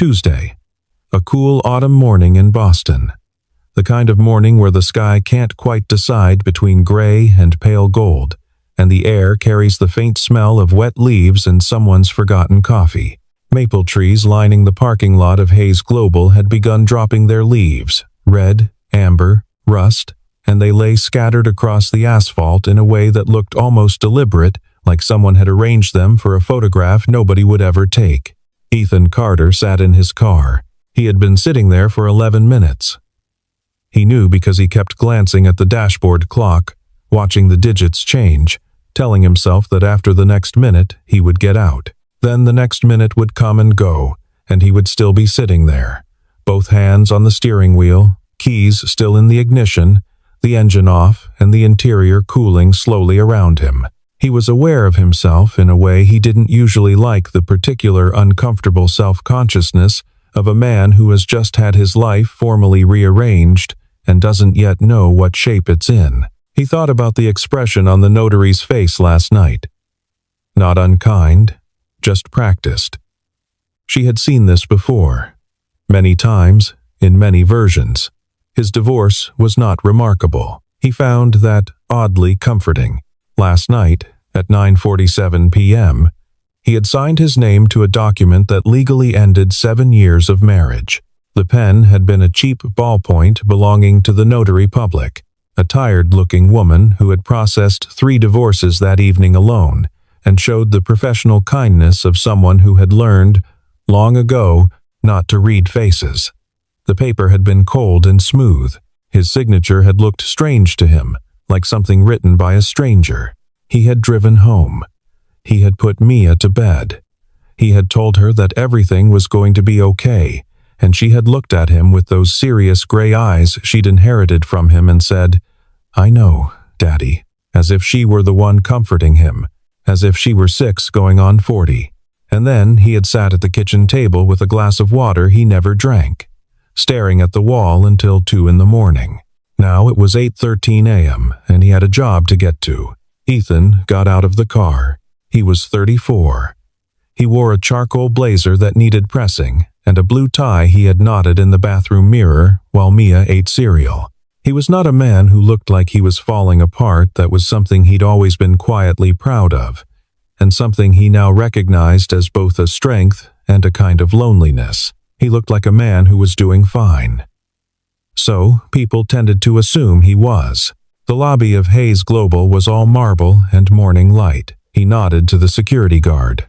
Tuesday. A cool autumn morning in Boston. The kind of morning where the sky can't quite decide between gray and pale gold, and the air carries the faint smell of wet leaves and someone's forgotten coffee. Maple trees lining the parking lot of Hayes Global had begun dropping their leaves, red, amber, rust, and they lay scattered across the asphalt in a way that looked almost deliberate, like someone had arranged them for a photograph nobody would ever take. Ethan Carter sat in his car. He had been sitting there for 11 minutes. He knew because he kept glancing at the dashboard clock, watching the digits change, telling himself that after the next minute he would get out. Then the next minute would come and go, and he would still be sitting there, both hands on the steering wheel, keys still in the ignition, the engine off, and the interior cooling slowly around him. He was aware of himself in a way he didn't usually like, the particular uncomfortable self-consciousness of a man who has just had his life formally rearranged and doesn't yet know what shape it's in. He thought about the expression on the notary's face last night. Not unkind, just practiced. She had seen this before, many times, in many versions. His divorce was not remarkable. He found that oddly comforting. Last night, at 9:47 p.m., he had signed his name to a document that legally ended 7 years of marriage. The pen had been a cheap ballpoint belonging to the notary public, a tired-looking woman who had processed 3 divorces that evening alone, and showed the professional kindness of someone who had learned, long ago, not to read faces. The paper had been cold and smooth. His signature had looked strange to him, like something written by a stranger. He had driven home. He had put Mia to bed. He had told her that everything was going to be okay, and she had looked at him with those serious gray eyes she'd inherited from him and said, "I know, Daddy," as if she were the one comforting him, as if she were 6 going on 40. And then he had sat at the kitchen table with a glass of water he never drank, staring at the wall until 2 in the morning. Now it was 8:13 a.m., and he had a job to get to. Ethan got out of the car. He was 34. He wore a charcoal blazer that needed pressing, and a blue tie he had knotted in the bathroom mirror while Mia ate cereal. He was not a man who looked like he was falling apart. That was something he'd always been quietly proud of, and something he now recognized as both a strength and a kind of loneliness. He looked like a man who was doing fine. So, people tended to assume he was. The lobby of Hayes Global was all marble and morning light. He nodded to the security guard,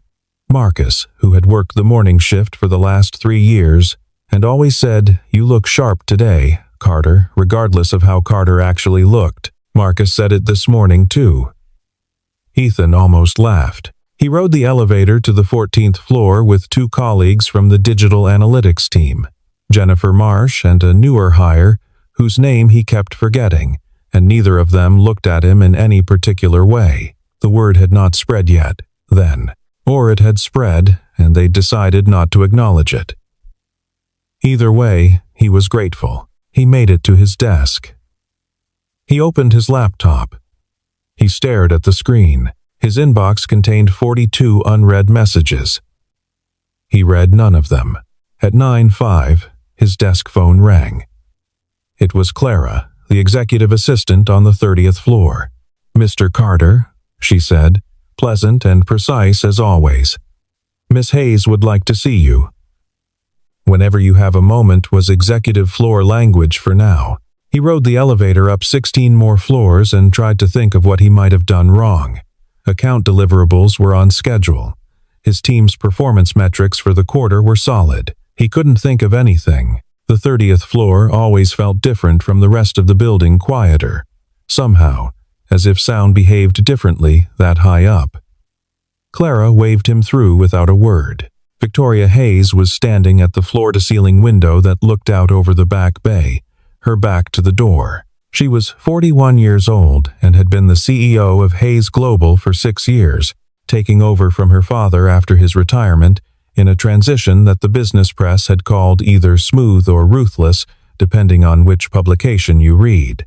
Marcus, who had worked the morning shift for the last 3 years, and always said, "You look sharp today, Carter," regardless of how Carter actually looked. Marcus said it this morning, too. Ethan almost laughed. He rode the elevator to the 14th floor with 2 colleagues from the digital analytics team, Jennifer Marsh and a newer hire whose name he kept forgetting, and neither of them looked at him in any particular way. The word had not spread yet, then. Or it had spread, and they decided not to acknowledge it. Either way, he was grateful. He made it to his desk. He opened his laptop. He stared at the screen. His inbox contained 42 unread messages. He read none of them. At 9:05, his desk phone rang. It was Clara, the executive assistant on the 30th floor. "Mr. Carter," she said, pleasant and precise as always. "Miss Hayes would like to see you." "Whenever you have a moment" was executive floor language for now. He rode the elevator up 16 more floors and tried to think of what he might have done wrong. Account deliverables were on schedule. His team's performance metrics for the quarter were solid. He couldn't think of anything. The 30th floor always felt different from the rest of the building, quieter. Somehow, as if sound behaved differently that high up. Clara waved him through without a word. Victoria Hayes was standing at the floor-to-ceiling window that looked out over the back bay, her back to the door. She was 41 years old and had been the CEO of Hayes Global for 6 years, taking over from her father after his retirement in a transition that the business press had called either smooth or ruthless, depending on which publication you read.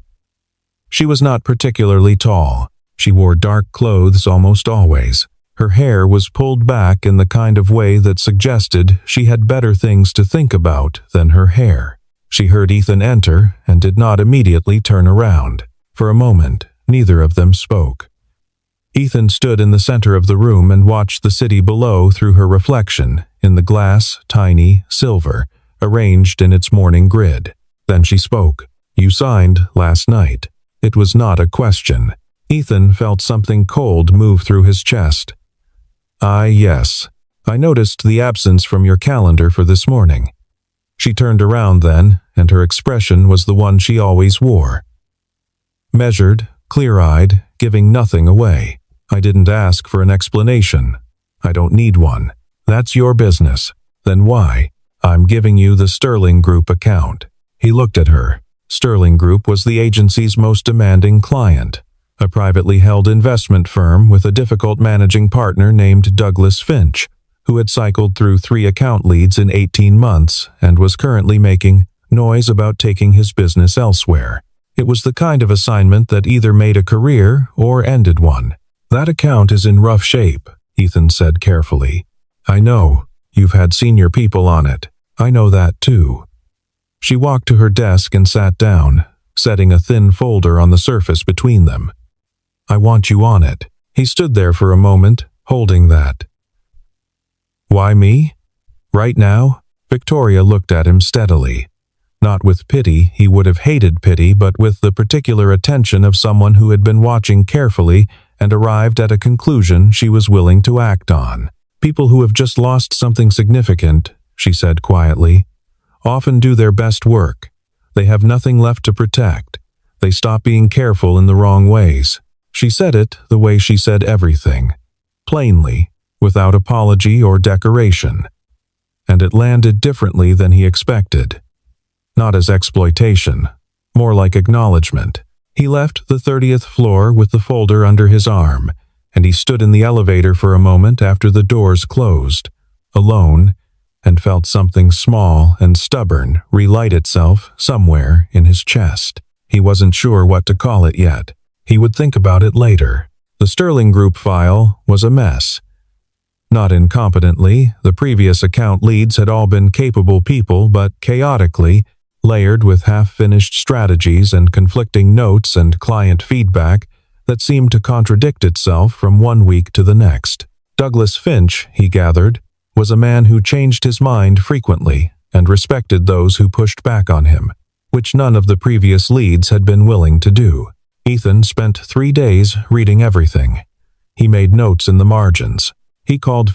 She was not particularly tall. She wore dark clothes almost always. Her hair was pulled back in the kind of way that suggested she had better things to think about than her hair. She heard Ethan enter and did not immediately turn around. For a moment, neither of them spoke. Ethan stood in the center of the room and watched the city below through her reflection in the glass, tiny, silver, arranged in its morning grid. Then she spoke. "You signed last night." It was not a question. Ethan felt something cold move through his chest. Yes. I noticed the absence from your calendar for this morning." She turned around then, and her expression was the one she always wore. Measured, clear-eyed, giving nothing away. "I didn't ask for an explanation. I don't need one. That's your business. Then why? I'm giving you the Sterling Group account." He looked at her. Sterling Group was the agency's most demanding client, a privately held investment firm with a difficult managing partner named Douglas Finch, who had cycled through 3 account leads in 18 months and was currently making noise about taking his business elsewhere. It was the kind of assignment that either made a career or ended one. "That account is in rough shape," Ethan said carefully. "I know. You've had senior people on it. I know that too." She walked to her desk and sat down, setting a thin folder on the surface between them. "I want you on it." He stood there for a moment, holding that. "Why me? Right now?" Victoria looked at him steadily. Not with pity, he would have hated pity, but with the particular attention of someone who had been watching carefully and arrived at a conclusion she was willing to act on. "People who have just lost something significant," she said quietly, "often do their best work. They have nothing left to protect. They stop being careful in the wrong ways." She said it the way she said everything, plainly, without apology or decoration. And it landed differently than he expected. Not as exploitation, more like acknowledgement. He left the 30th floor with the folder under his arm, and he stood in the elevator for a moment after the doors closed, alone, and felt something small and stubborn relight itself somewhere in his chest. He wasn't sure what to call it yet. He would think about it later. The Sterling Group file was a mess. Not incompetently, the previous account leads had all been capable people, but chaotically, layered with half-finished strategies and conflicting notes and client feedback that seemed to contradict itself from one week to the next. Douglas Finch, he gathered, was a man who changed his mind frequently and respected those who pushed back on him, which none of the previous leads had been willing to do. Ethan spent 3 days reading everything. He made notes in the margins. He called